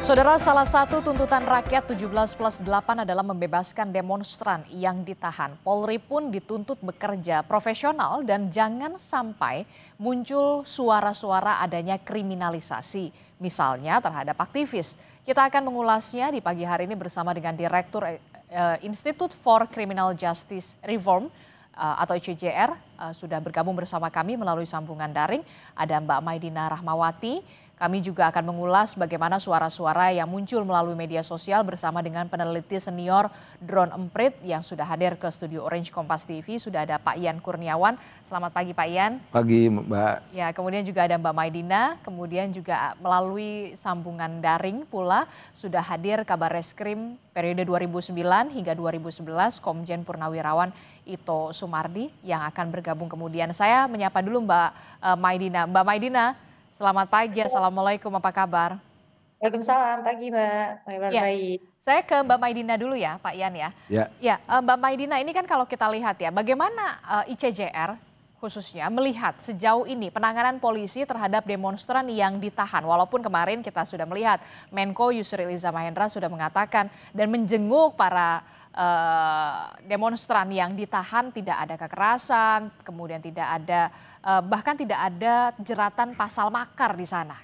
Saudara, salah satu tuntutan rakyat 17+8 adalah membebaskan demonstran yang ditahan. Polri pun dituntut bekerja profesional dan jangan sampai muncul suara-suara adanya kriminalisasi, misalnya terhadap aktivis. Kita akan mengulasnya di pagi hari ini bersama dengan Direktur Institute for Criminal Justice Reform atau ICJR, sudah bergabung bersama kami melalui sambungan daring. Ada Mbak Maidina Rahmawati. Kami juga akan mengulas bagaimana suara-suara yang muncul melalui media sosial bersama dengan peneliti senior Drone Emprit yang sudah hadir ke studio Orange Kompas TV. Sudah ada Pak Ian Kurniawan. Selamat pagi Pak Ian. Pagi Mbak. Ya, kemudian juga ada Mbak Maidina. Kemudian juga melalui sambungan daring pula sudah hadir Kabar Reskrim periode 2009 hingga 2011 Komjen Purnawirawan Ito Sumardi yang akan bergabung kemudian. Saya menyapa dulu Mbak Maidina. Mbak Maidina, selamat pagi, Assalamualaikum, apa kabar? Waalaikumsalam, pagi Mbak, baik. Saya ke Mbak Maidina dulu ya, Pak Ian ya. Ya, Mbak Maidina, ini kan kalau kita lihat ya, bagaimana ICJR khususnya melihat sejauh ini penanganan polisi terhadap demonstran yang ditahan. Walaupun kemarin kita sudah melihat Menko Yusril Iza Mahendra sudah mengatakan dan menjenguk para demonstran yang ditahan, tidak ada kekerasan, kemudian tidak ada bahkan tidak ada jeratan pasal makar di sana.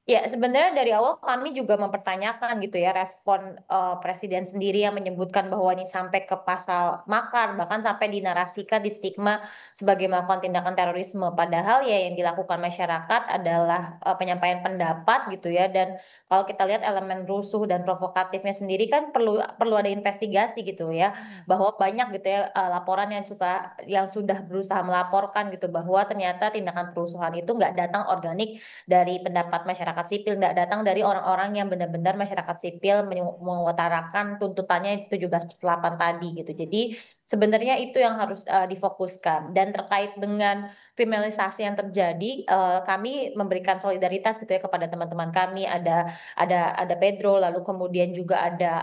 Ya, sebenarnya dari awal kami juga mempertanyakan gitu ya respon presiden sendiri yang menyebutkan bahwa ini sampai ke pasal makar, bahkan sampai dinarasikan di stigma sebagai melakukan tindakan terorisme. Padahal ya yang dilakukan masyarakat adalah penyampaian pendapat gitu ya. Dan kalau kita lihat elemen rusuh dan provokatifnya sendiri kan perlu ada investigasi gitu ya, bahwa banyak gitu ya laporan yang sudah berusaha melaporkan gitu bahwa ternyata tindakan perusuhan itu nggak datang organik dari pendapat masyarakat sipil, nggak datang dari orang-orang yang benar-benar masyarakat sipil mengutarakan tuntutannya 17+8 tadi gitu. Jadi sebenarnya itu yang harus difokuskan. Dan terkait dengan kriminalisasi yang terjadi, kami memberikan solidaritas gitu ya kepada teman-teman kami. Ada Pedro, lalu kemudian juga ada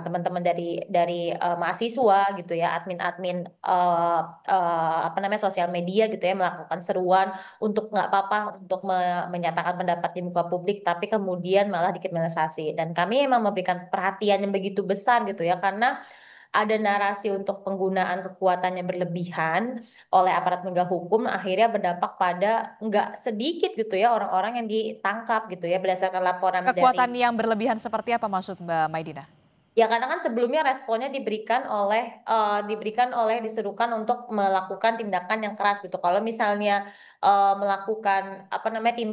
teman-teman dari mahasiswa gitu ya, admin-admin sosial media gitu ya, melakukan seruan untuk nggak apa-apa untuk menyatakan pendapat di muka publik, tapi kemudian malah dikriminalisasi. Dan kami memang memberikan perhatian yang begitu besar gitu ya, karena ada narasi untuk penggunaan kekuatan yang berlebihan oleh aparat penegak hukum, akhirnya berdampak pada nggak sedikit gitu ya orang-orang yang ditangkap gitu ya, berdasarkan laporan kekuatan yang berlebihan seperti apa maksud Mbak Maidina? Ya, karena kan sebelumnya responnya diberikan oleh diserukan untuk melakukan tindakan yang keras gitu. Kalau misalnya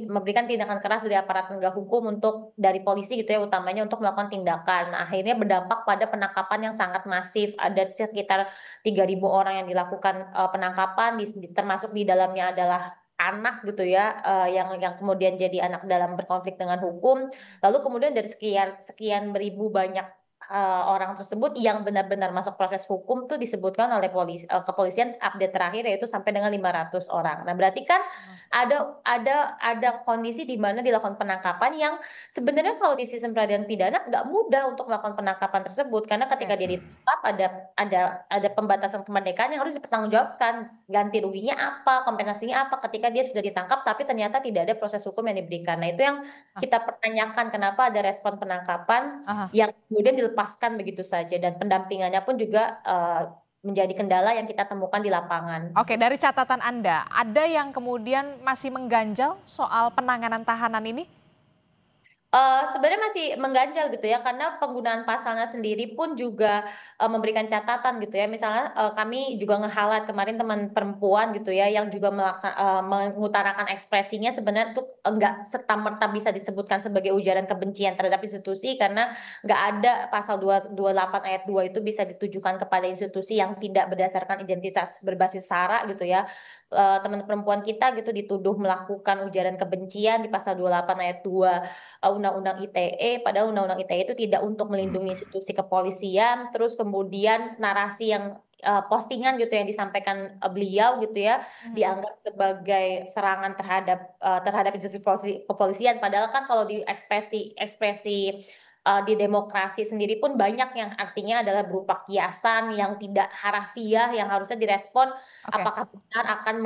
memberikan tindakan keras dari aparat penegak hukum dari polisi gitu ya, utamanya untuk melakukan tindakan. Nah, akhirnya berdampak pada penangkapan yang sangat masif. Ada sekitar 3.000 orang yang dilakukan penangkapan, termasuk di dalamnya adalah anak gitu ya, yang kemudian jadi anak dalam berkonflik dengan hukum. Lalu kemudian dari sekian beribu banyak orang tersebut yang benar-benar masuk proses hukum tuh disebutkan oleh kepolisian update terakhir yaitu sampai dengan 500 orang. Nah, berarti kan ada kondisi di mana dilakukan penangkapan yang sebenarnya kalau di sistem peradilan pidana nggak mudah untuk melakukan penangkapan tersebut, karena ketika dia ditangkap ada pembatasan kemerdekaan yang harus dipertanggungjawabkan, ganti ruginya apa, kompensasinya apa ketika dia sudah ditangkap tapi ternyata tidak ada proses hukum yang diberikan. Nah, itu yang kita pertanyakan, kenapa ada respon penangkapan yang kemudian dilepaskan begitu saja, dan pendampingannya pun juga menjadi kendala yang kita temukan di lapangan. Oke, dari catatan Anda, ada yang kemudian masih mengganjal soal penanganan tahanan ini? Sebenarnya masih mengganjal gitu ya, karena penggunaan pasalnya sendiri pun juga memberikan catatan gitu ya. Misalnya kami juga nge-highlight kemarin teman perempuan gitu ya, yang juga mengutarakan ekspresinya sebenarnya tuh enggak serta-merta bisa disebutkan sebagai ujaran kebencian terhadap institusi, karena nggak ada pasal 228 ayat 2 itu bisa ditujukan kepada institusi yang tidak berdasarkan identitas berbasis sara gitu ya. Teman perempuan kita gitu dituduh melakukan ujaran kebencian di pasal 28 ayat 2 Undang-Undang ITE, padahal Undang-Undang ITE itu tidak untuk melindungi institusi kepolisian. Terus kemudian narasi yang postingan gitu yang disampaikan beliau gitu ya, dianggap sebagai serangan terhadap institusi kepolisian. Padahal kan kalau di ekspresi di demokrasi sendiri pun banyak yang artinya adalah berupa kiasan yang tidak harafiah yang harusnya direspon Oke. apakah benar akan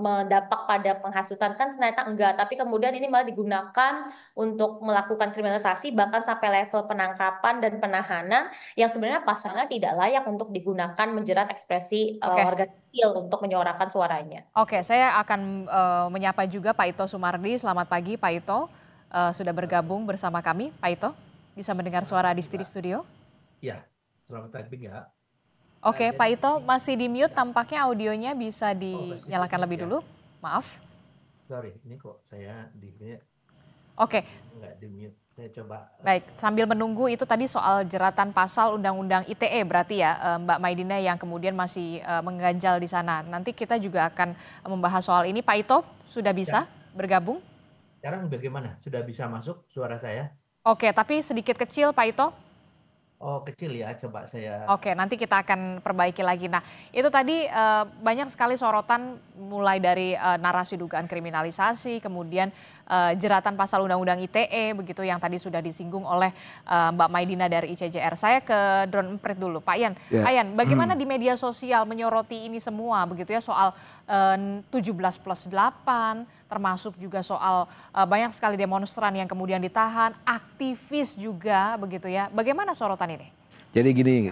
mendampak pada penghasutan, kan ternyata enggak, tapi kemudian ini malah digunakan untuk melakukan kriminalisasi bahkan sampai level penangkapan dan penahanan yang sebenarnya pasalnya tidak layak untuk digunakan menjerat ekspresi Oke. warga sipil untuk menyuarakan suaranya. Oke, saya akan menyapa juga Pak Ito Sumardi. Selamat pagi Pak Ito, sudah bergabung bersama kami. Pak Ito, bisa mendengar suara di studio? Ya, selamat pagi ya. Oke, Jadi Pak Ito masih di mute, tampaknya audionya bisa masih dinyalakan lebih ya. dulu. Maaf. Sorry, ini kok saya di mute. Oke. Enggak di mute. Saya coba. Baik, sambil menunggu itu tadi soal jeratan pasal Undang-Undang ITE berarti ya Mbak Maidina yang kemudian masih mengganjal di sana. Nanti kita juga akan membahas soal ini. Pak Ito sudah bisa bergabung? Sekarang bagaimana? Sudah bisa masuk suara saya? Oke, tapi sedikit kecil Pak Ito. Oh, kecil ya, coba saya. Oke, nanti kita akan perbaiki lagi. Nah, itu tadi banyak sekali sorotan mulai dari narasi dugaan kriminalisasi, kemudian jeratan pasal Undang-Undang ITE, begitu yang tadi sudah disinggung oleh Mbak Maidina dari ICJR. Saya ke Drone Emprit dulu, Pak Yan. Ya. Pak Yan, bagaimana di media sosial menyoroti ini semua, begitu ya, soal 17+8, termasuk juga soal banyak sekali demonstran yang kemudian ditahan, aktivis juga, begitu ya. Bagaimana sorotan ini? Jadi gini,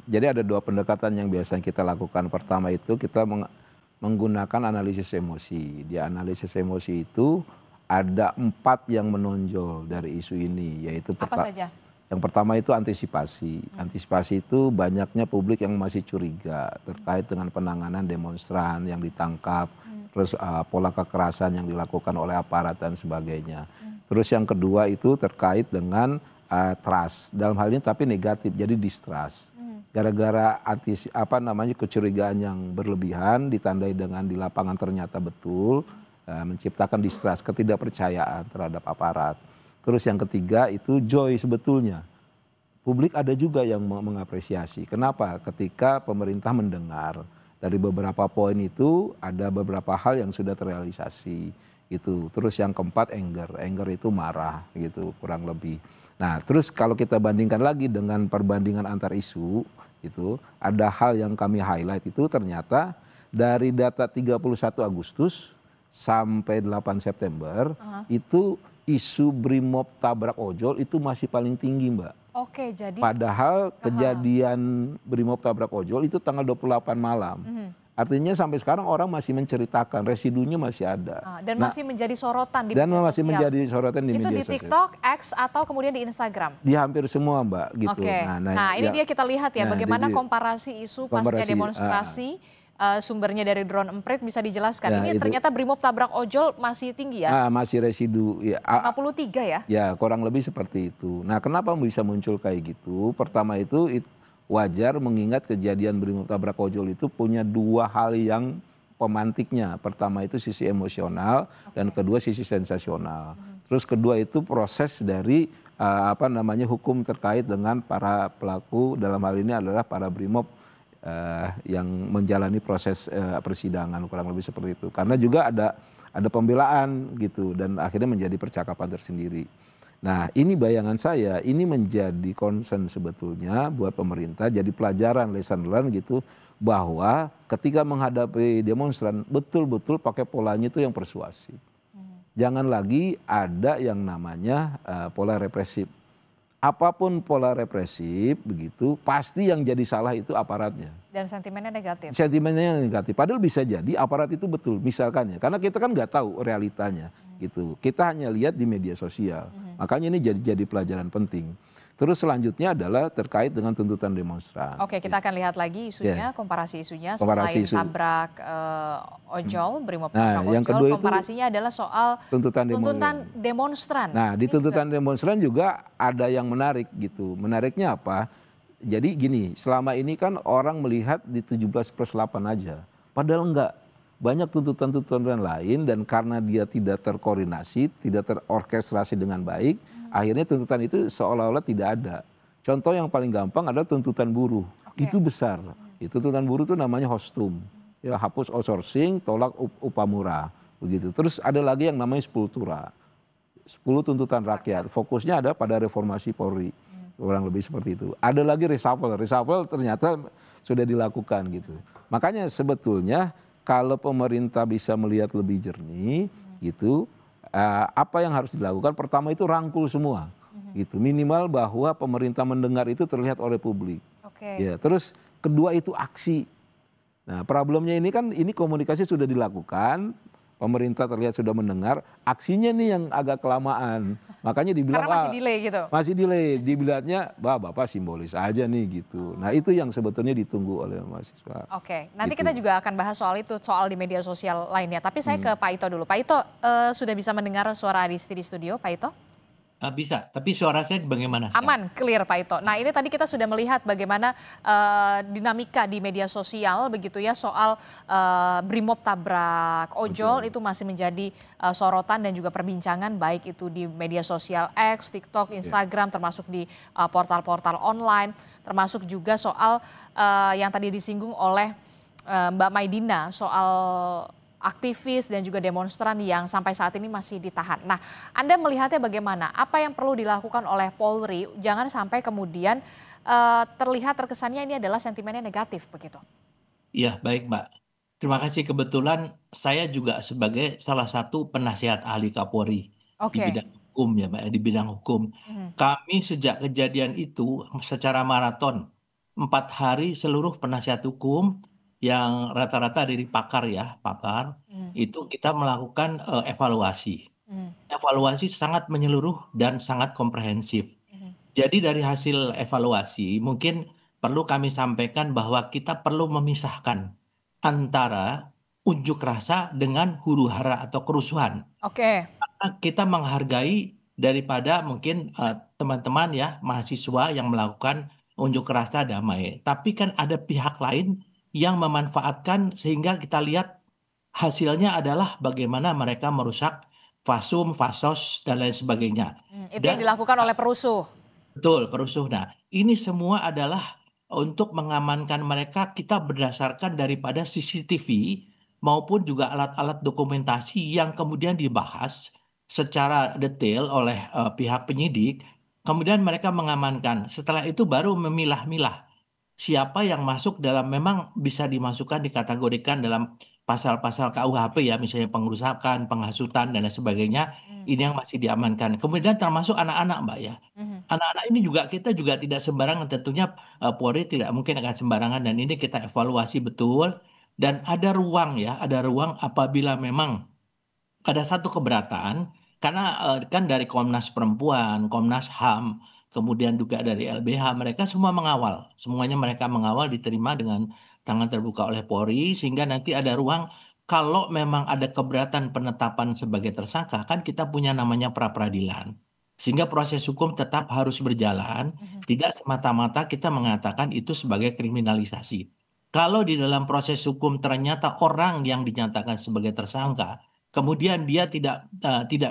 jadi ada dua pendekatan yang biasanya kita lakukan. Pertama itu kita menggunakan analisis emosi. Di analisis emosi itu ada 4 yang menonjol dari isu ini, yaitu Apa saja? yang pertama itu antisipasi. Antisipasi itu banyaknya publik yang masih curiga terkait dengan penanganan demonstran yang ditangkap, terus pola kekerasan yang dilakukan oleh aparat dan sebagainya. Terus yang kedua itu terkait dengan trust, dalam hal ini tapi negatif, jadi distrust. Gara-gara kecurigaan yang berlebihan ditandai dengan di lapangan ternyata betul, menciptakan distrust, ketidakpercayaan terhadap aparat. Terus yang ketiga itu joy sebetulnya. Publik ada juga yang mengapresiasi. Kenapa? Ketika pemerintah mendengar dari beberapa poin itu ada beberapa hal yang sudah terrealisasi gitu. Terus yang keempat anger itu marah gitu kurang lebih. Nah, terus kalau kita bandingkan lagi dengan perbandingan antar isu itu ada hal yang kami highlight itu ternyata dari data 31 Agustus sampai 8 September itu isu Brimob tabrak ojol itu masih paling tinggi, Mbak. Oke, jadi Padahal kejadian Brimob tabrak ojol itu tanggal 28 malam. Artinya sampai sekarang orang masih menceritakan, residunya masih ada. dan masih menjadi sorotan di Dan media masih sosial. menjadi sorotan di Itu media di sosial. TikTok, X, atau kemudian di Instagram? Di hampir semua, Mbak, gitu. Oke, nah ini dia kita lihat ya Nah, bagaimana jadi komparasi isu pasca komparasi, demonstrasi. Sumbernya dari Drone Emprit bisa dijelaskan. Ya, Ini itu. ternyata Brimob tabrak ojol masih tinggi ya? masih residu. Ya, 53 ya? ya, kurang lebih seperti itu. Nah, kenapa bisa muncul kayak gitu? Pertama itu wajar mengingat kejadian Brimob tabrak ojol itu punya dua hal yang pemantiknya. Pertama itu sisi emosional dan kedua sisi sensasional. Terus kedua itu proses dari hukum terkait dengan para pelaku, dalam hal ini adalah para Brimob yang menjalani proses persidangan, kurang lebih seperti itu. Karena juga ada pembelaan gitu dan akhirnya menjadi percakapan tersendiri. Nah, ini bayangan saya, ini menjadi concern sebetulnya buat pemerintah, jadi pelajaran lesson learn gitu, bahwa ketika menghadapi demonstran betul-betul pakai polanya itu yang persuasif. Jangan lagi ada yang namanya pola represif. Apapun pola represif begitu, pasti yang jadi salah itu aparatnya. Dan sentimennya negatif. Sentimennya negatif. Padahal bisa jadi aparat itu betul, misalkan ya. Karena kita kan nggak tahu realitanya gitu. Kita hanya lihat di media sosial. Makanya ini jadi pelajaran penting. Terus selanjutnya adalah terkait dengan tuntutan demonstran. Oke, kita akan lihat lagi isunya, komparasi isunya Komparasi selain isu. tabrak ojol, Brimob Nah, tabrak yang ojol, kedua itu komparasinya adalah soal tuntutan demonstran. Nah, di Ini tuntutan demonstran juga ada yang menarik gitu. Menariknya apa? Jadi gini, selama ini kan orang melihat di 17+8 aja. Padahal enggak. Banyak tuntutan-tuntutan lain dan karena dia tidak terkoordinasi, tidak terorkestrasi dengan baik, akhirnya tuntutan itu seolah-olah tidak ada. Contoh yang paling gampang adalah tuntutan buruh. Itu besar. Itu tuntutan buruh itu namanya hostum. Ya, hapus outsourcing, tolak upah murah. Begitu. Terus ada lagi yang namanya sepultura. 10 tuntutan rakyat. Fokusnya ada pada reformasi Polri. Kurang lebih seperti itu. Ada lagi reshuffle. Reshuffle ternyata sudah dilakukan gitu. Makanya sebetulnya kalau pemerintah bisa melihat lebih jernih gitu, apa yang harus dilakukan? Pertama itu rangkul semua. Gitu. Minimal bahwa pemerintah mendengar itu terlihat oleh publik. Ya, terus kedua itu aksi. Nah, problemnya ini kan ini komunikasi sudah dilakukan, pemerintah terlihat sudah mendengar, aksinya nih yang agak kelamaan. Makanya dibilang Karena masih delay gitu. Masih delay, dibilangnya Bapak simbolis aja nih gitu. Nah, itu yang sebetulnya ditunggu oleh mahasiswa. Oke, nanti Gitu. kita juga akan bahas soal itu, soal di media sosial lainnya. Tapi saya ke Pak Ito dulu. Pak Ito, sudah bisa mendengar suara Adisti di studio, Pak Ito? Bisa, tapi suara saya bagaimana sekarang? Aman, clear Pak Ito. Nah, ini tadi kita sudah melihat bagaimana dinamika di media sosial begitu ya soal Brimob tabrak ojol. Itu masih menjadi sorotan dan juga perbincangan baik itu di media sosial X, TikTok, Instagram, termasuk di portal-portal online, termasuk juga soal yang tadi disinggung oleh Mbak Maidina soal aktivis dan juga demonstran yang sampai saat ini masih ditahan. Nah, Anda melihatnya bagaimana? Apa yang perlu dilakukan oleh Polri? Jangan sampai kemudian terlihat terkesannya ini adalah sentimennya negatif begitu. Iya, baik Mbak. Terima kasih. Kebetulan saya juga sebagai salah satu penasihat ahli Kapolri di bidang hukum ya Mbak, di bidang hukum. Kami sejak kejadian itu secara maraton 4 hari seluruh penasihat hukum yang rata-rata dari pakar itu kita melakukan evaluasi. Evaluasi sangat menyeluruh dan sangat komprehensif. Jadi dari hasil evaluasi mungkin perlu kami sampaikan bahwa kita perlu memisahkan antara unjuk rasa dengan huru-hara atau kerusuhan. Karena kita menghargai daripada mungkin teman-teman ya mahasiswa yang melakukan unjuk rasa damai. Tapi kan ada pihak lain yang memanfaatkan sehingga kita lihat hasilnya adalah bagaimana mereka merusak fasum, fasos, dan lain sebagainya. Itu yang dilakukan oleh perusuh. Betul, perusuh. Nah, ini semua adalah untuk mengamankan mereka kita berdasarkan daripada CCTV maupun juga alat-alat dokumentasi yang kemudian dibahas secara detail oleh pihak penyidik. Kemudian mereka mengamankan. Setelah itu baru memilah-milah siapa yang masuk dalam memang bisa dimasukkan dikategorikan dalam pasal-pasal KUHP ya, misalnya pengerusakan, penghasutan dan lain sebagainya. Ini yang masih diamankan. Kemudian termasuk anak-anak Mbak ya. Anak-anak ini juga kita juga tidak sembarangan, tentunya Polri tidak mungkin akan sembarangan dan ini kita evaluasi betul dan ada ruang ya, ada ruang apabila memang ada satu keberatan karena kan dari Komnas Perempuan, Komnas HAM, kemudian juga dari LBH mereka semua mengawal, semuanya mereka mengawal diterima dengan tangan terbuka oleh Polri sehingga nanti ada ruang kalau memang ada keberatan penetapan sebagai tersangka kan kita punya namanya pra peradilan. Sehingga proses hukum tetap harus berjalan, tidak semata-mata kita mengatakan itu sebagai kriminalisasi. Kalau di dalam proses hukum ternyata orang yang dinyatakan sebagai tersangka, kemudian dia tidak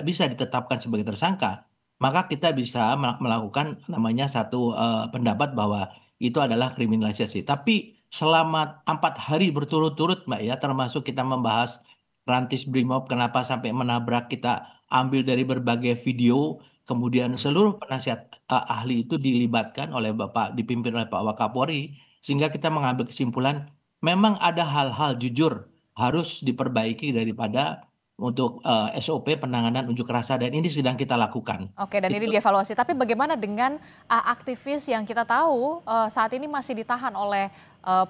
bisa ditetapkan sebagai tersangka, maka kita bisa melakukan namanya satu pendapat bahwa itu adalah kriminalisasi. Tapi selama 4 hari berturut-turut Mbak ya, termasuk kita membahas Rantis Brimob kenapa sampai menabrak, kita ambil dari berbagai video. Kemudian seluruh penasihat ahli itu dilibatkan oleh dipimpin oleh Pak Wakapolri, sehingga kita mengambil kesimpulan memang ada hal-hal jujur harus diperbaiki daripada untuk SOP penanganan unjuk rasa dan ini sedang kita lakukan. Oke, dan ini dievaluasi. Tapi bagaimana dengan aktivis yang kita tahu saat ini masih ditahan oleh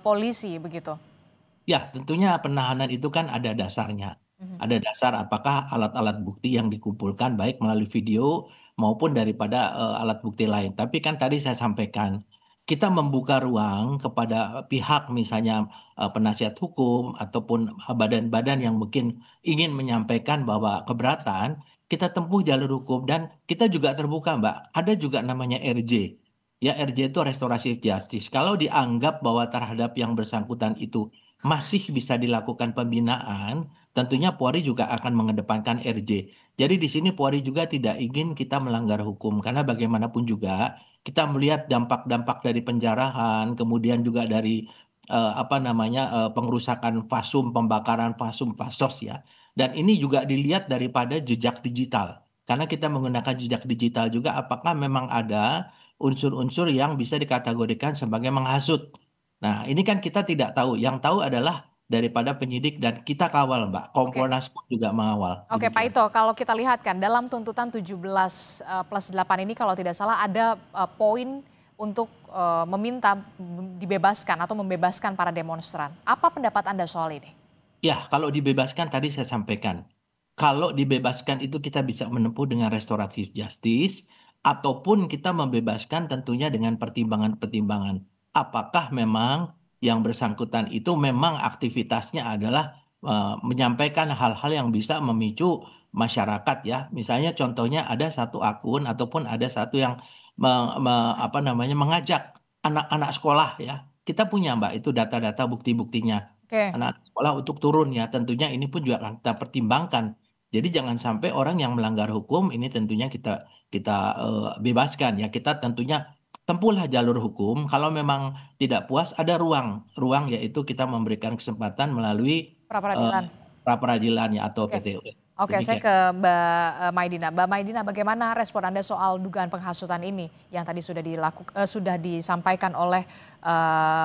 polisi begitu? Ya, tentunya penahanan itu kan ada dasarnya. Ada dasar apakah alat-alat bukti yang dikumpulkan baik melalui video maupun daripada alat bukti lain. Tapi kan tadi saya sampaikan, kita membuka ruang kepada pihak misalnya penasihat hukum ataupun badan-badan yang mungkin ingin menyampaikan bahwa keberatan, kita tempuh jalur hukum dan kita juga terbuka Mbak. Ada juga namanya RJ. Ya, RJ itu restoratif justice. Kalau dianggap bahwa terhadap yang bersangkutan itu masih bisa dilakukan pembinaan, tentunya Polri juga akan mengedepankan RJ. Jadi di sini Polri juga tidak ingin kita melanggar hukum karena bagaimanapun juga kita melihat dampak-dampak dari penjarahan, kemudian juga dari pengerusakan fasum, pembakaran fasum, fasos ya. Dan ini juga dilihat daripada jejak digital. Karena kita menggunakan jejak digital juga, apakah memang ada unsur-unsur yang bisa dikategorikan sebagai menghasut. Nah, ini kan kita tidak tahu. Yang tahu adalah daripada penyidik dan kita kawal, Mbak. Oke. Kompolnas pun juga mengawal. Oke, Pak Demikian. Ito, kalau kita lihat kan dalam tuntutan 17+8 ini kalau tidak salah ada poin untuk meminta dibebaskan atau membebaskan para demonstran. Apa pendapat Anda soal ini? Ya, kalau dibebaskan tadi saya sampaikan. Kalau dibebaskan itu kita bisa menempuh dengan restoratif justice ataupun kita membebaskan tentunya dengan pertimbangan-pertimbangan. Apakah memang yang bersangkutan itu memang aktivitasnya adalah menyampaikan hal-hal yang bisa memicu masyarakat ya. Misalnya contohnya ada satu akun ataupun ada satu yang mengajak anak-anak sekolah ya. Kita punya Mbak itu data-data bukti-buktinya Oke. anak sekolah untuk turun ya. Tentunya ini pun juga akan kita pertimbangkan. Jadi jangan sampai orang yang melanggar hukum ini tentunya kita kita bebaskan ya. Kita tentunya tempuhlah jalur hukum. Kalau memang tidak puas ada ruang yaitu kita memberikan kesempatan melalui eh, Pra-peradilan. pra peradilan ya atau Oke. PTU. Oke, saya Demikian. ke Mbak Maidina. Mbak Maidina, bagaimana respon Anda soal dugaan penghasutan ini yang tadi sudah disampaikan oleh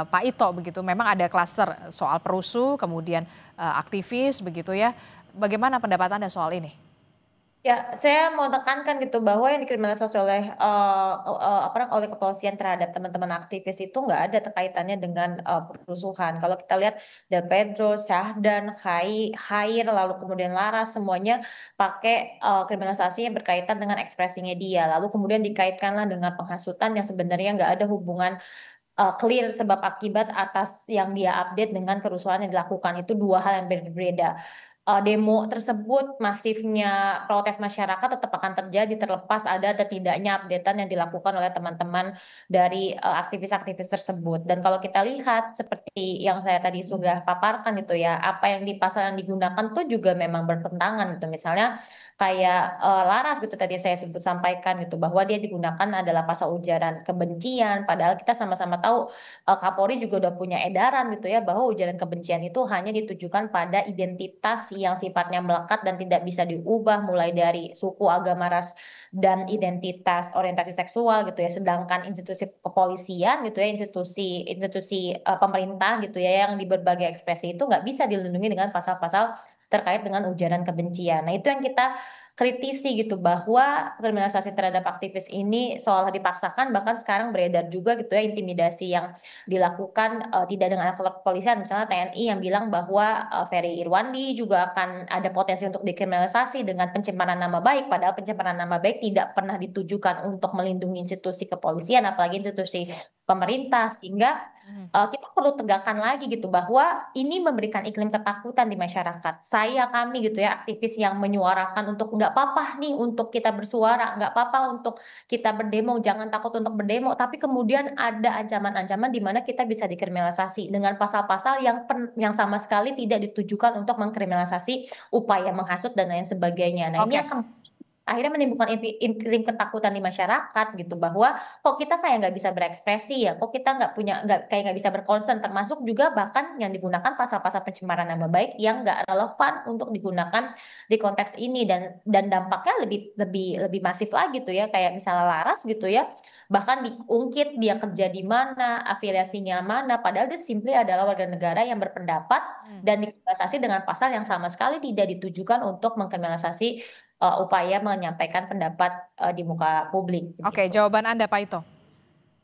Pak Ito begitu. Memang ada klaster soal perusuh, kemudian aktivis begitu ya. Bagaimana pendapat Anda soal ini? Ya, saya mau tekankan gitu bahwa yang dikriminalisasi oleh oleh kepolisian terhadap teman-teman aktivis itu nggak ada terkaitannya dengan perusuhan. Kalau kita lihat Del Pedro, Syahdan, Khair, lalu kemudian Laras, semuanya pakai kriminalisasi yang berkaitan dengan ekspresinya dia. Lalu kemudian dikaitkanlah dengan penghasutan yang sebenarnya nggak ada hubungan clear sebab akibat atas yang dia update dengan kerusuhan yang dilakukan. Itu dua hal yang berbeda. Demo tersebut, masifnya protes masyarakat tetap akan terjadi terlepas ada atau tidaknya updatean yang dilakukan oleh teman-teman dari aktivis-aktivis tersebut. Dan kalau kita lihat seperti yang saya tadi sudah paparkan itu ya, apa yang di pasal yang digunakan tuh juga memang bertentangan gitu. Misalnya kayak Laras gitu tadi saya sebut sampaikan gitu bahwa dia digunakan adalah pasal ujaran kebencian, padahal kita sama-sama tahu Kapolri juga udah punya edaran gitu ya bahwa ujaran kebencian itu hanya ditujukan pada identitas yang sifatnya melekat dan tidak bisa diubah mulai dari suku, agama, ras dan identitas orientasi seksual gitu ya. Sedangkan institusi kepolisian gitu ya, institusi pemerintah gitu ya yang di berbagai ekspresi itu nggak bisa dilindungi dengan pasal-pasal terkait dengan ujaran kebencian. Nah, itu yang kita kritisi gitu bahwa kriminalisasi terhadap aktivis ini seolah dipaksakan, bahkan sekarang beredar juga gitu ya intimidasi yang dilakukan tidak dengan alat kepolisian, misalnya TNI yang bilang bahwa Ferry Irwandi juga akan ada potensi untuk dikriminalisasi dengan pencemaran nama baik, padahal pencemaran nama baik tidak pernah ditujukan untuk melindungi institusi kepolisian apalagi institusi pemerintah, sehingga kita perlu tegakkan lagi gitu bahwa ini memberikan iklim ketakutan di masyarakat. Kami gitu ya aktivis yang menyuarakan untuk nggak apa-apa nih untuk kita bersuara, nggak apa-apa untuk kita berdemo, jangan takut untuk berdemo. Tapi kemudian ada ancaman-ancaman di mana kita bisa dikriminalisasi dengan pasal-pasal yang sama sekali tidak ditujukan untuk mengkriminalisasi upaya menghasut dan lain sebagainya. Nah, ini Oke. akan akhirnya menimbulkan iklim ketakutan di masyarakat gitu bahwa kok kita kayak nggak bisa berekspresi ya, kok kita kayak nggak bisa berkonsen, termasuk juga bahkan yang digunakan pasal-pasal pencemaran nama baik yang nggak relevan untuk digunakan di konteks ini dan dampaknya lebih masif lagi tuh ya kayak misalnya Laras gitu ya, bahkan diungkit dia kerja di mana, afiliasinya mana, padahal dia simply adalah warga negara yang berpendapat dan dikriminalisasi dengan pasal yang sama sekali tidak ditujukan untuk mengkriminalisasi upaya menyampaikan pendapat di muka publik. Oke, Begitu. jawaban Anda Pak Ito.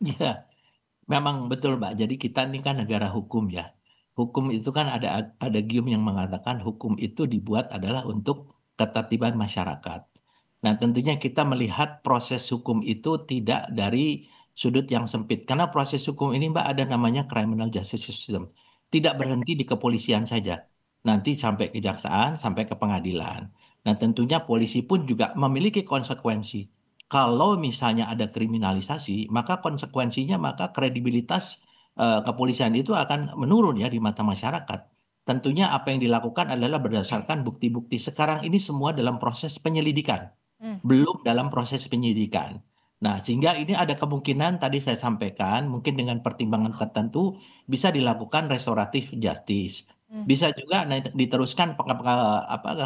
Ya, memang betul Mbak. Jadi kita ini kan negara hukum ya. Hukum itu kan ada gium yang mengatakan hukum itu dibuat adalah untuk ketertiban masyarakat. Nah, tentunya kita melihat proses hukum itu tidak dari sudut yang sempit. Karena proses hukum ini Mbak ada namanya criminal justice system. Tidak berhenti di kepolisian saja. Nanti sampai kejaksaan, sampai ke pengadilan. Nah, tentunya polisi pun juga memiliki konsekuensi. Kalau misalnya ada kriminalisasi, maka konsekuensinya maka kredibilitas kepolisian itu akan menurun ya di mata masyarakat. Tentunya apa yang dilakukan adalah berdasarkan bukti-bukti. Sekarang ini semua dalam proses penyelidikan, Hmm. belum dalam proses penyidikan. Nah, sehingga ini ada kemungkinan tadi saya sampaikan, mungkin dengan pertimbangan tertentu bisa dilakukan restoratif justice. Bisa juga diteruskan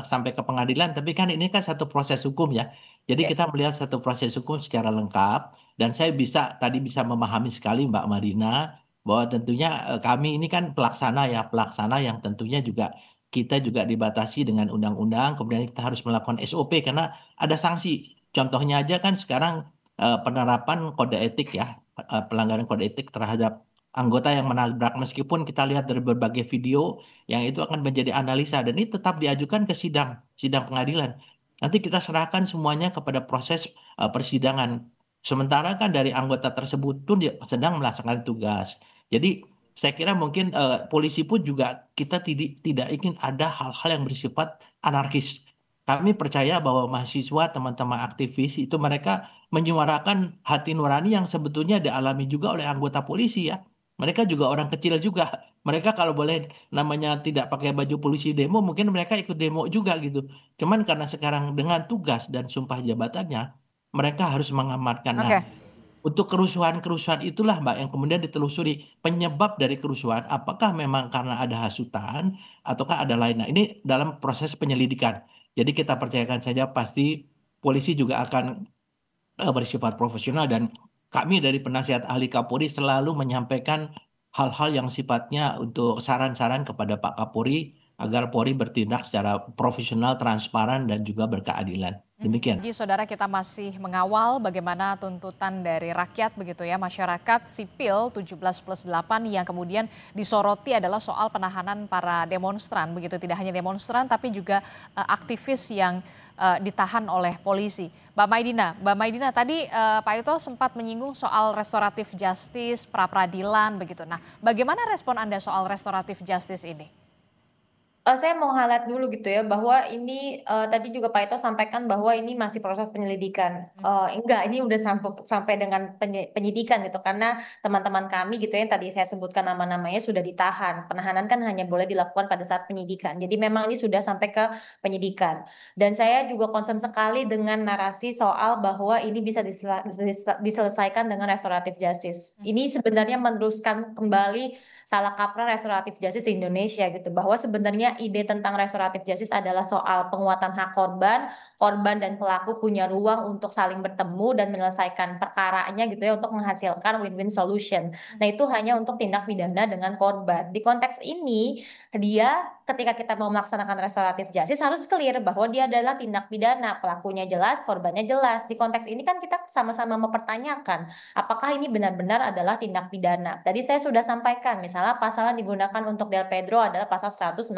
sampai ke pengadilan, tapi kan ini kan satu proses hukum ya. Jadi Oke. kita melihat satu proses hukum secara lengkap dan saya tadi bisa memahami sekali Mbak Marina bahwa tentunya kami ini kan pelaksana yang tentunya juga kita juga dibatasi dengan undang-undang, kemudian kita harus melakukan SOP karena ada sanksi. Contohnya aja kan sekarang penerapan kode etik ya, pelanggaran kode etik terhadap anggota yang menabrak meskipun kita lihat dari berbagai video yang itu akan menjadi analisa dan ini tetap diajukan ke sidang pengadilan. Nanti kita serahkan semuanya kepada proses persidangan. Sementara kan dari anggota tersebut pun dia sedang melaksanakan tugas. Jadi saya kira mungkin polisi pun juga kita tidak ingin ada hal-hal yang bersifat anarkis. Kami percaya bahwa mahasiswa, teman-teman aktivis itu mereka menyuarakan hati nurani yang sebetulnya dialami juga oleh anggota polisi ya. Mereka juga orang kecil juga. Mereka kalau boleh namanya tidak pakai baju polisi demo, mungkin mereka ikut demo juga gitu. Cuman karena sekarang dengan tugas dan sumpah jabatannya, mereka harus mengamankan. Nah, Oke. untuk kerusuhan-kerusuhan itulah Mbak yang kemudian ditelusuri penyebab dari kerusuhan, apakah memang karena ada hasutan ataukah ada lain. Nah, ini dalam proses penyelidikan. Jadi kita percayakan saja pasti polisi juga akan bersifat profesional dan kami dari penasihat ahli Kapolri selalu menyampaikan hal-hal yang sifatnya untuk saran-saran kepada Pak Kapolri agar Polri bertindak secara profesional, transparan dan juga berkeadilan. Demikian. Jadi saudara kita masih mengawal bagaimana tuntutan dari rakyat begitu ya, masyarakat sipil 17+8 yang kemudian disoroti adalah soal penahanan para demonstran begitu, tidak hanya demonstran tapi juga aktivis yang ditahan oleh polisi. Mbak Maidina tadi Pak Ito sempat menyinggung soal restoratif justice, pra peradilan begitu. Nah, bagaimana respon Anda soal restoratif justice ini? Saya mau highlight dulu gitu ya bahwa ini tadi juga Pak Ito sampaikan bahwa ini masih proses penyelidikan. Enggak, ini udah sampai dengan penyidikan gitu karena teman-teman kami gitu ya yang tadi saya sebutkan nama-namanya sudah ditahan. Penahanan kan hanya boleh dilakukan pada saat penyidikan. Jadi memang ini sudah sampai ke penyidikan. Dan saya juga concern sekali dengan narasi soal bahwa ini bisa diselesaikan dengan restoratif justice. Ini sebenarnya meneruskan kembali salah kaprah restoratif justice di Indonesia gitu bahwa sebenarnya ide tentang restoratif justice adalah soal penguatan hak korban, korban dan pelaku punya ruang untuk saling bertemu dan menyelesaikan perkaranya gitu ya untuk menghasilkan win-win solution. Nah, itu hanya untuk tindak pidana dengan korban. Di konteks ini, dia ketika kita mau melaksanakan restoratif justice harus clear bahwa dia adalah tindak pidana, pelakunya jelas, korbannya jelas. Di konteks ini kan kita sama-sama mempertanyakan apakah ini benar-benar adalah tindak pidana. Tadi saya sudah sampaikan, misalnya pasal yang digunakan untuk Del Pedro adalah pasal 160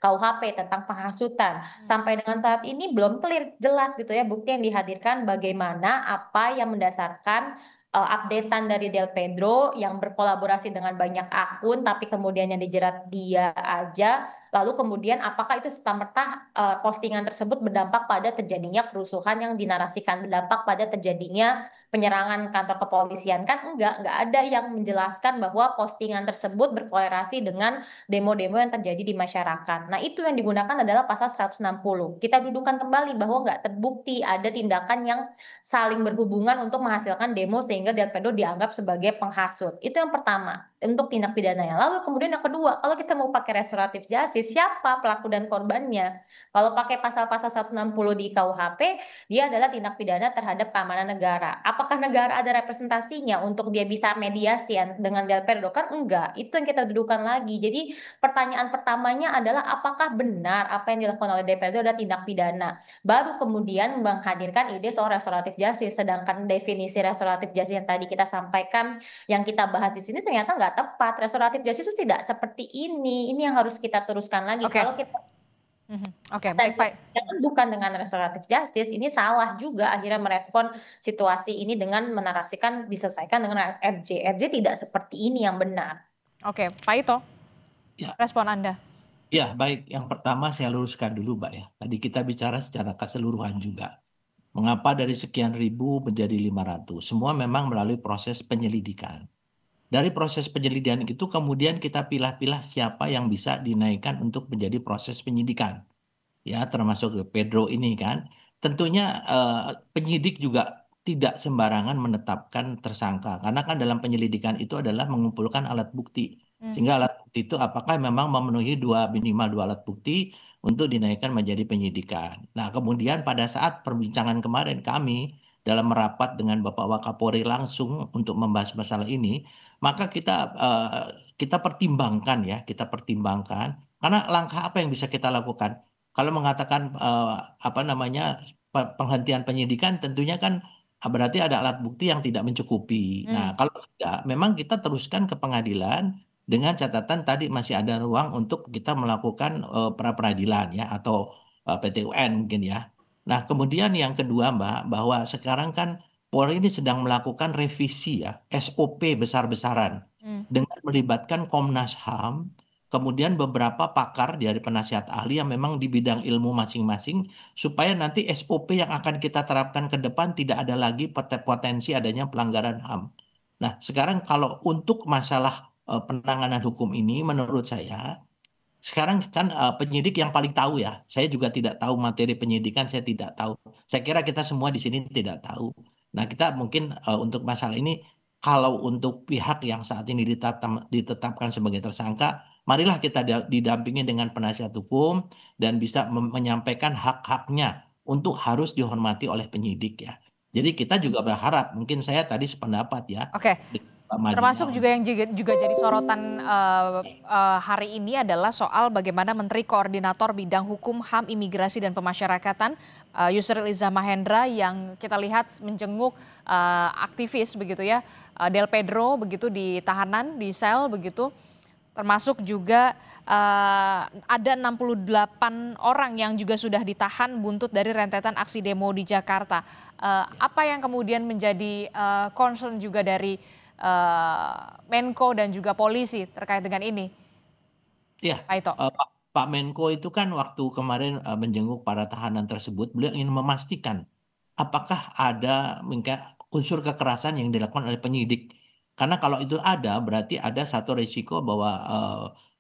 KUHP tentang penghasutan. Sampai dengan saat ini belum clear, jelas gitu ya bukti yang dihadirkan bagaimana apa yang mendasarkan updatean dari Del Pedro yang berkolaborasi dengan banyak akun tapi kemudian yang dijerat dia aja. Lalu kemudian apakah itu serta-merta postingan tersebut berdampak pada terjadinya kerusuhan yang dinarasikan, berdampak pada terjadinya penyerangan kantor kepolisian? Kan enggak ada yang menjelaskan bahwa postingan tersebut berkorelasi dengan demo-demo yang terjadi di masyarakat. Nah, itu yang digunakan adalah pasal 160. Kita dudukan kembali bahwa enggak terbukti ada tindakan yang saling berhubungan untuk menghasilkan demo sehingga Del Pedro dianggap sebagai penghasut. Itu yang pertama, untuk tindak pidananya. Lalu kemudian yang kedua, kalau kita mau pakai restoratif justice, siapa pelaku dan korbannya? Kalau pakai pasal-pasal 160 di KUHP, dia adalah tindak pidana terhadap keamanan negara. Apakah negara ada representasinya untuk dia bisa mediasi dengan Del Pedro? Kan enggak. Itu yang kita dudukan lagi. Jadi pertanyaan pertamanya adalah apakah benar apa yang dilakukan oleh Del Pedro adalah tindak pidana? Baru kemudian menghadirkan ide soal restoratif justice. Sedangkan definisi restoratif justice yang tadi kita sampaikan, yang kita bahas di sini ternyata nggak tepat. Restoratif justice itu tidak seperti ini. Ini yang harus kita teruskan lagi. Oke. Kalau kita Oke, baik Pak. bukan dengan restoratif justice, ini salah juga akhirnya merespon situasi ini dengan menarasikan diselesaikan dengan RJ. RJ tidak seperti ini yang benar. Oke, Pak Ito, Ya, respon Anda. ya baik. Yang pertama saya luruskan dulu Mbak ya. Tadi kita bicara secara keseluruhan juga. Mengapa dari sekian ribu menjadi 500? Semua memang melalui proses penyelidikan. Dari proses penyelidikan itu kemudian kita pilah-pilah siapa yang bisa dinaikkan untuk menjadi proses penyidikan. Ya, termasuk Pedro ini kan. Tentunya penyidik juga tidak sembarangan menetapkan tersangka. Karena kan dalam penyelidikan itu adalah mengumpulkan alat bukti. Sehingga alat bukti itu apakah memang memenuhi minimal dua alat bukti untuk dinaikkan menjadi penyidikan. Nah, kemudian pada saat perbincangan kemarin kami dalam merapat dengan Bapak Wakapolri langsung untuk membahas masalah ini, maka kita pertimbangkan ya, kita pertimbangkan karena langkah apa yang bisa kita lakukan. Kalau mengatakan apa namanya penghentian penyidikan tentunya kan berarti ada alat bukti yang tidak mencukupi. Nah, Hmm. kalau tidak, memang kita teruskan ke pengadilan dengan catatan tadi masih ada ruang untuk kita melakukan pra peradilan ya atau PT UN mungkin ya. Nah, kemudian yang kedua Mbak, bahwa sekarang kan Polri ini sedang melakukan revisi ya SOP besar-besaran Hmm. dengan melibatkan Komnas HAM, kemudian beberapa pakar dari penasihat ahli yang memang di bidang ilmu masing-masing supaya nanti SOP yang akan kita terapkan ke depan tidak ada lagi potensi adanya pelanggaran HAM. Nah, sekarang kalau untuk masalah penanganan hukum ini menurut saya sekarang kan penyidik yang paling tahu ya. Saya juga tidak tahu materi penyidikan, saya tidak tahu. Saya kira kita semua di sini tidak tahu. Nah, kita mungkin untuk masalah ini kalau untuk pihak yang saat ini ditetapkan sebagai tersangka, marilah kita didampingi dengan penasihat hukum dan bisa menyampaikan hak-haknya untuk harus dihormati oleh penyidik ya. Jadi kita juga berharap, mungkin saya tadi sependapat ya Oke. dengan Pak Madina. Termasuk juga yang juga jadi sorotan hari ini adalah soal bagaimana Menteri Koordinator Bidang Hukum, HAM, Imigrasi dan Pemasyarakatan Yusril Iza Mahendra yang kita lihat menjenguk aktivis begitu ya, Del Pedro begitu di tahanan di sel begitu. Termasuk juga ada 68 orang yang juga sudah ditahan buntut dari rentetan aksi demo di Jakarta. Apa yang kemudian menjadi concern juga dari Menko dan juga polisi terkait dengan ini, Iya, Pak Ito? Pak Menko itu kan waktu kemarin menjenguk para tahanan tersebut, beliau ingin memastikan apakah ada unsur kekerasan yang dilakukan oleh penyidik. Karena kalau itu ada, berarti ada satu risiko bahwa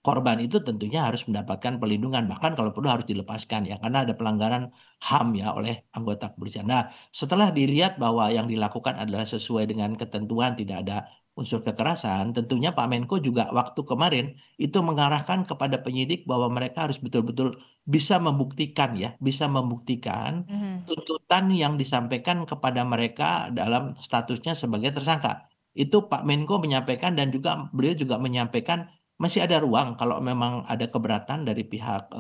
korban itu tentunya harus mendapatkan perlindungan, bahkan kalau perlu harus dilepaskan ya, karena ada pelanggaran HAM ya oleh anggota kepolisian. Nah, setelah dilihat bahwa yang dilakukan adalah sesuai dengan ketentuan, tidak ada unsur kekerasan, tentunya Pak Menko juga waktu kemarin itu mengarahkan kepada penyidik bahwa mereka harus betul-betul bisa membuktikan ya, bisa membuktikan Mhm. tuntutan yang disampaikan kepada mereka dalam statusnya sebagai tersangka. Itu Pak Menko menyampaikan dan juga beliau juga menyampaikan masih ada ruang kalau memang ada keberatan dari pihak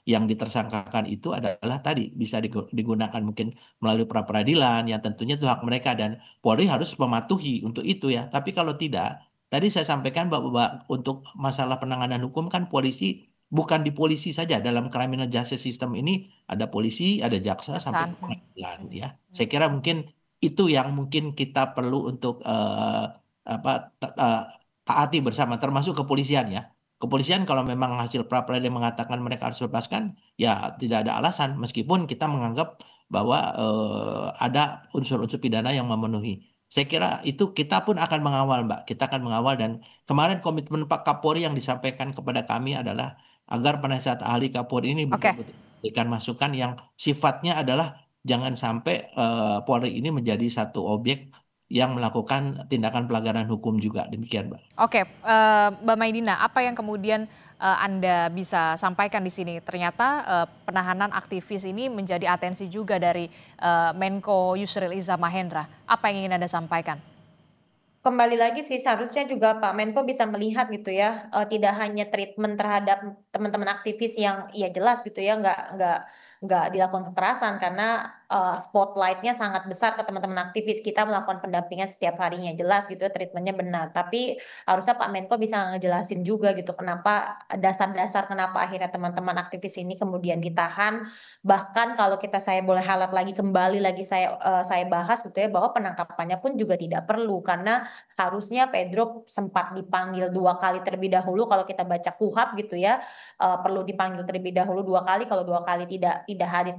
yang ditersangkakan itu adalah tadi bisa digunakan mungkin melalui pra peradilan yang tentunya itu hak mereka dan Polri harus mematuhi untuk itu ya. Tapi kalau tidak, tadi saya sampaikan bahwa untuk masalah penanganan hukum kan polisi bukan di polisi saja dalam criminal justice system ini ada polisi, ada jaksa sampai Jaksaan. ke pengadilan Mhm. ya. Mhm. Saya kira mungkin itu yang mungkin kita perlu untuk apa taati bersama termasuk kepolisian ya. Kepolisian kalau memang hasil pra peradilan mengatakan mereka harus lepaskan ya tidak ada alasan meskipun kita menganggap bahwa ada unsur-unsur pidana yang memenuhi. Saya kira itu kita pun akan mengawal, Mbak. Kita akan mengawal dan kemarin komitmen Pak Kapolri yang disampaikan kepada kami adalah agar penasihat ahli Kapolri ini Oke. betul-betul memberikan masukan yang sifatnya adalah jangan sampai Polri ini menjadi satu objek yang melakukan tindakan pelanggaran hukum juga. Demikian, Mbak. Oke, Mbak Maidina, apa yang kemudian Anda bisa sampaikan di sini? Ternyata penahanan aktivis ini menjadi atensi juga dari Menko Yusril Iza Mahendra. Apa yang ingin Anda sampaikan? Kembali lagi sih seharusnya juga Pak Menko bisa melihat gitu ya, tidak hanya treatment terhadap teman-teman aktivis yang ya jelas gitu ya nggak dilakukan kekerasan karena, spotlight-nya sangat besar ke teman-teman aktivis. Kita melakukan pendampingan setiap harinya, jelas gitu ya treatment-nya benar. Tapi harusnya Pak Menko bisa ngejelasin juga gitu kenapa dasar-dasar kenapa akhirnya teman-teman aktivis ini kemudian ditahan. Bahkan kalau saya boleh highlight lagi, kembali lagi saya bahas gitu ya bahwa penangkapannya pun juga tidak perlu karena harusnya Pedro sempat dipanggil 2 kali terlebih dahulu kalau kita baca KUHP gitu ya, perlu dipanggil terlebih dahulu 2 kali, kalau 2 kali tidak hadir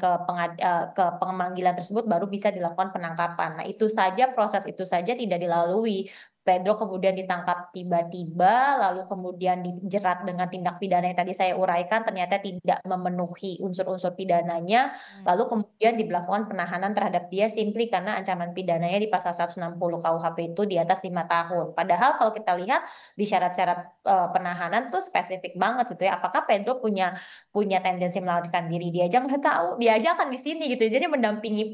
ke pemanggilan tersebut baru bisa dilakukan penangkapan. Nah itu saja, proses itu saja tidak dilalui. Pedro kemudian ditangkap tiba-tiba, lalu kemudian dijerat dengan tindak pidana yang tadi saya uraikan, ternyata tidak memenuhi unsur-unsur pidananya, lalu kemudian diberlakukan penahanan terhadap dia simply karena ancaman pidananya di pasal 160 KUHP itu di atas 5 tahun. Padahal kalau kita lihat di syarat-syarat penahanan tuh spesifik banget gitu ya. Apakah Pedro punya tendensi melarikan diri? Dia aja nggak tahu, dia aja kan di sini gitu. Jadi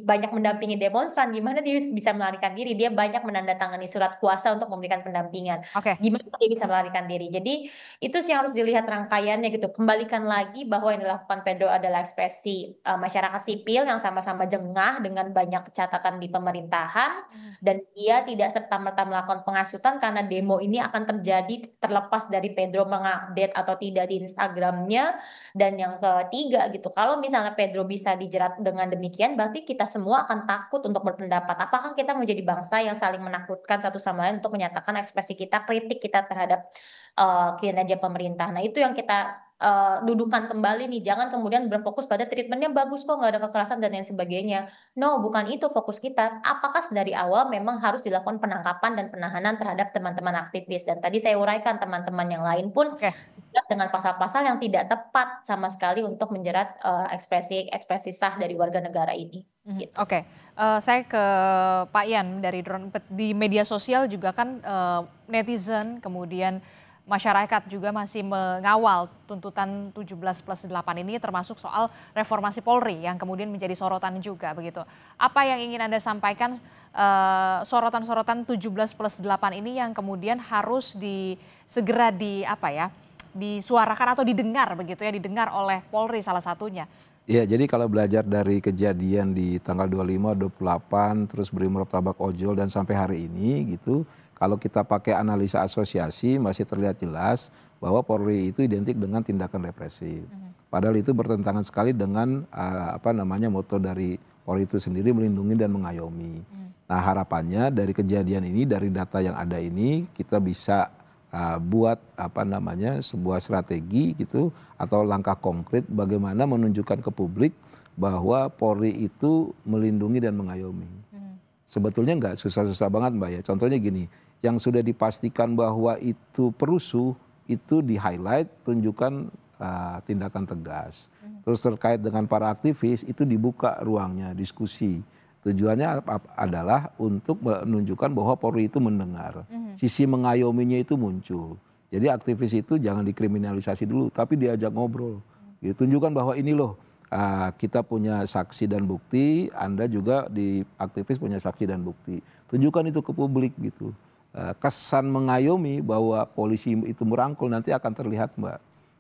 banyak mendampingi demonstran, gimana dia bisa melarikan diri? Dia banyak menandatangani surat kuasa untuk memberikan pendampingan. Oke. Gimana dia bisa melarikan diri? Jadi itu sih harus dilihat rangkaiannya gitu. Kembalikan lagi bahwa yang dilakukan Pedro adalah ekspresi masyarakat sipil yang sama-sama jengah dengan banyak catatan di pemerintahan, dan dia tidak serta-merta melakukan penghasutan karena demo ini akan terjadi terlepas dari Pedro mengupdate atau tidak di Instagramnya. Dan yang ketiga gitu, kalau misalnya Pedro bisa dijerat dengan demikian, berarti kita semua akan takut untuk berpendapat. Apakah kita menjadi bangsa yang saling menakutkan satu sama lain untuk menyatakan ekspresi kita, kritik kita terhadap kinerja pemerintah. Nah itu yang kita dudukan kembali nih, jangan kemudian berfokus pada treatmentnya bagus kok, nggak ada kekerasan dan lain sebagainya. No, bukan itu fokus kita. Apakah dari awal memang harus dilakukan penangkapan dan penahanan terhadap teman-teman aktivis? Dan tadi saya uraikan teman-teman yang lain pun dengan pasal-pasal yang tidak tepat sama sekali untuk menjerat ekspresi sah dari warga negara ini. Gitu. Oke. Saya ke Pak Yan dari Drone Empet. Di media sosial juga kan netizen kemudian masyarakat juga masih mengawal tuntutan 17+8 ini, termasuk soal reformasi Polri yang kemudian menjadi sorotan juga begitu. Apa yang ingin Anda sampaikan sorotan-sorotan 17+8 ini yang kemudian harus segera disuarakan atau didengar begitu ya, didengar oleh Polri salah satunya. Ya, jadi kalau belajar dari kejadian di tanggal 25, 28, terus Brimob Tabak Ojol dan sampai hari ini gitu, kalau kita pakai analisa asosiasi masih terlihat jelas bahwa Polri itu identik dengan tindakan represif. Padahal itu bertentangan sekali dengan moto dari Polri itu sendiri, melindungi dan mengayomi. Nah harapannya dari kejadian ini, dari data yang ada ini, kita bisa buat sebuah strategi gitu atau langkah konkret bagaimana menunjukkan ke publik bahwa Polri itu melindungi dan mengayomi. Sebetulnya nggak susah-susah banget Mbak ya. Contohnya gini, yang sudah dipastikan bahwa itu perusuh itu di highlight, tunjukkan tindakan tegas. Terus terkait dengan para aktivis itu dibuka ruangnya diskusi. Tujuannya adalah untuk menunjukkan bahwa Polri itu mendengar. Sisi mengayominya itu muncul. Jadi aktivis itu jangan dikriminalisasi dulu, tapi diajak ngobrol. Gitu. Tunjukkan bahwa ini loh, kita punya saksi dan bukti, Anda juga di aktivis punya saksi dan bukti. Tunjukkan itu ke publik gitu. Kesan mengayomi bahwa polisi itu merangkul nanti akan terlihat Mbak.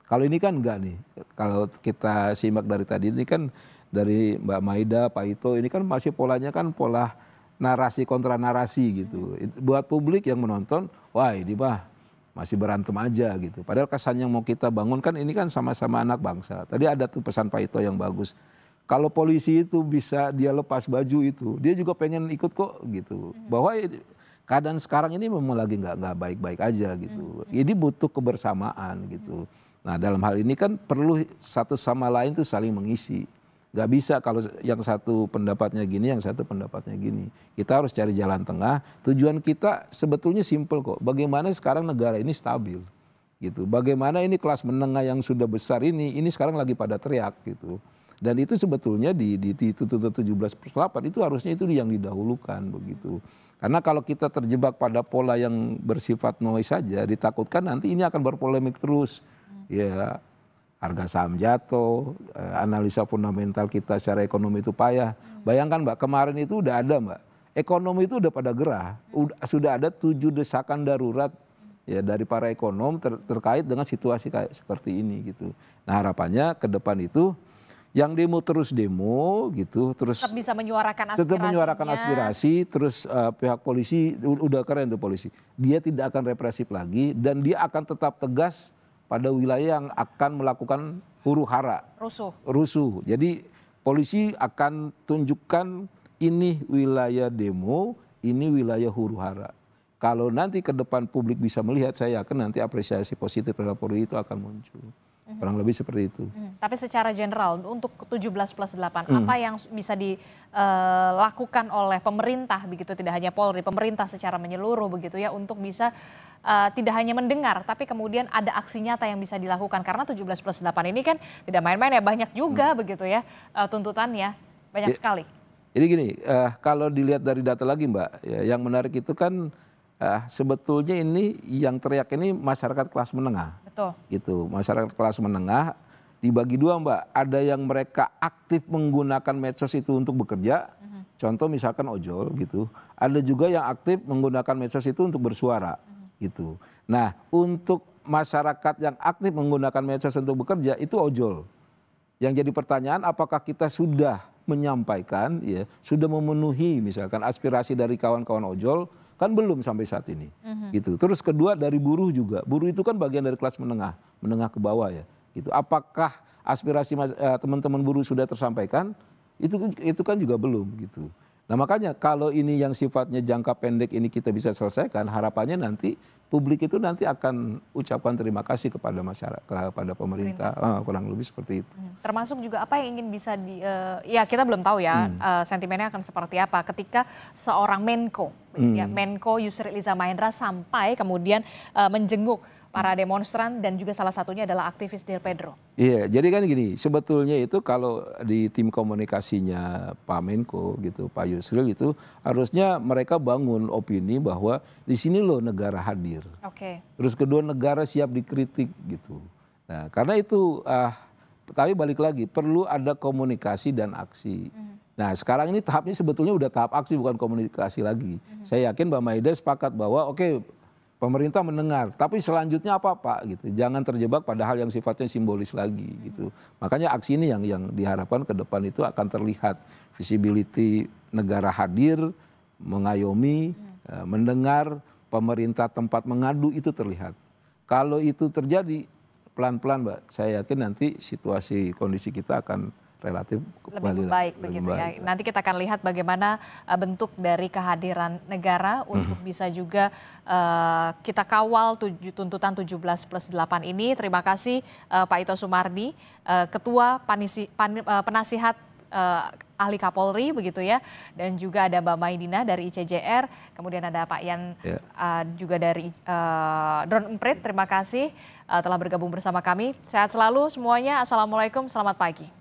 Kalau ini kan enggak nih. Kalau kita simak dari tadi ini kan dari Mbak Maida, Pak Ito, ini kan masih polanya kan pola narasi kontra narasi gitu. Buat publik yang menonton, wah ini mah masih berantem aja gitu. Padahal kesan yang mau kita bangun kan ini kan sama-sama anak bangsa. Tadi ada tuh pesan Pak Ito yang bagus. Kalau polisi itu bisa dia lepas baju itu, dia juga pengen ikut kok gitu. Bahwa keadaan sekarang ini memang lagi nggak baik-baik aja gitu. Jadi butuh kebersamaan gitu. Nah dalam hal ini kan perlu satu sama lain tuh saling mengisi. Gak bisa kalau yang satu pendapatnya gini, yang satu pendapatnya gini. Kita harus cari jalan tengah. Tujuan kita sebetulnya simpel kok. Bagaimana sekarang negara ini stabil, gitu. Bagaimana ini kelas menengah yang sudah besar ini sekarang lagi pada teriak, gitu. Dan itu sebetulnya di tuntutan 17+8 itu harusnya itu yang didahulukan, begitu. Karena kalau kita terjebak pada pola yang bersifat noise saja, ditakutkan nanti ini akan berpolemik terus, ya. Harga saham jatuh, analisa fundamental kita secara ekonomi itu payah. Bayangkan Mbak, kemarin itu udah ada Mbak, ekonomi itu udah pada gerah, sudah ada 7 desakan darurat ya dari para ekonom terkait dengan situasi kayak seperti ini gitu. Nah harapannya ke depan itu yang demo terus demo gitu, terus tetap bisa menyuarakan aspirasinya. Tetap menyuarakan aspirasi, terus pihak polisi udah keren tuh polisi, dia tidak akan represif lagi dan dia akan tetap tegas pada wilayah yang akan melakukan huru hara, rusuh. Jadi polisi akan tunjukkan ini wilayah demo, ini wilayah huru hara. Kalau nanti ke depan publik bisa melihat, saya yakin nanti apresiasi positif terhadap Polri itu akan muncul. Kurang lebih seperti itu. Tapi secara general untuk 17+8 apa yang bisa dilakukan oleh pemerintah begitu, tidak hanya Polri, pemerintah secara menyeluruh begitu ya, untuk bisa tidak hanya mendengar tapi kemudian ada aksi nyata yang bisa dilakukan, karena 17+8 ini kan tidak main-main ya, banyak juga begitu ya tuntutannya, banyak sekali. Jadi gini, kalau dilihat dari data lagi Mbak, ya, yang menarik itu kan sebetulnya ini yang teriak ini masyarakat kelas menengah. Betul. Gitu, masyarakat kelas menengah dibagi dua Mbak, ada yang mereka aktif menggunakan medsos itu untuk bekerja, contoh misalkan ojol gitu, ada juga yang aktif menggunakan medsos itu untuk bersuara gitu. Nah, untuk masyarakat yang aktif menggunakan medsos untuk bekerja itu ojol. Yang jadi pertanyaan, apakah kita sudah menyampaikan, ya, sudah memenuhi misalkan aspirasi dari kawan-kawan ojol? Kan belum sampai saat ini. Gitu. Terus kedua dari buruh juga. Buruh itu kan bagian dari kelas menengah, menengah ke bawah ya. Gitu. Apakah aspirasi teman-teman buruh sudah tersampaikan? Itu kan juga belum gitu. Nah makanya kalau ini yang sifatnya jangka pendek ini kita bisa selesaikan, harapannya nanti publik itu nanti akan ucapan terima kasih kepada masyarakat, kepada pemerintah, kurang lebih seperti itu. Termasuk juga apa yang ingin bisa ya kita belum tahu ya sentimennya akan seperti apa ketika seorang Menko, ya, Menko Yusril Iza Mahendra sampai kemudian menjenguk para demonstran dan juga salah satunya adalah aktivis Del Pedro. Iya, jadi kan gini, sebetulnya itu kalau di tim komunikasinya Pak Menko gitu, Pak Yusril itu harusnya mereka bangun opini bahwa di sini loh negara hadir. Oke. Terus kedua negara siap dikritik gitu. Nah, karena itu tapi balik lagi perlu ada komunikasi dan aksi. Nah, sekarang ini tahapnya sebetulnya udah tahap aksi bukan komunikasi lagi. Saya yakin Mbak Maida sepakat bahwa oke, pemerintah mendengar, tapi selanjutnya apa Pak gitu. Jangan terjebak pada hal yang sifatnya simbolis lagi gitu. Makanya aksi ini yang diharapkan ke depan itu akan terlihat visibility negara hadir, mengayomi, mendengar, pemerintah tempat mengadu itu terlihat. Kalau itu terjadi pelan-pelan Mbak, saya yakin nanti situasi kondisi kita akan relatif lebih baik begitu ya. Nanti kita akan lihat bagaimana bentuk dari kehadiran negara untuk bisa juga kita kawal tuntutan 17+8 ini. Terima kasih Pak Ito Sumardi, Ketua Penasihat Ahli Kapolri begitu ya, dan juga ada Mbak Maidina dari ICJR, kemudian ada Pak Yan juga dari Drone Emprit. Terima kasih telah bergabung bersama kami. Sehat selalu semuanya. Assalamualaikum, selamat pagi.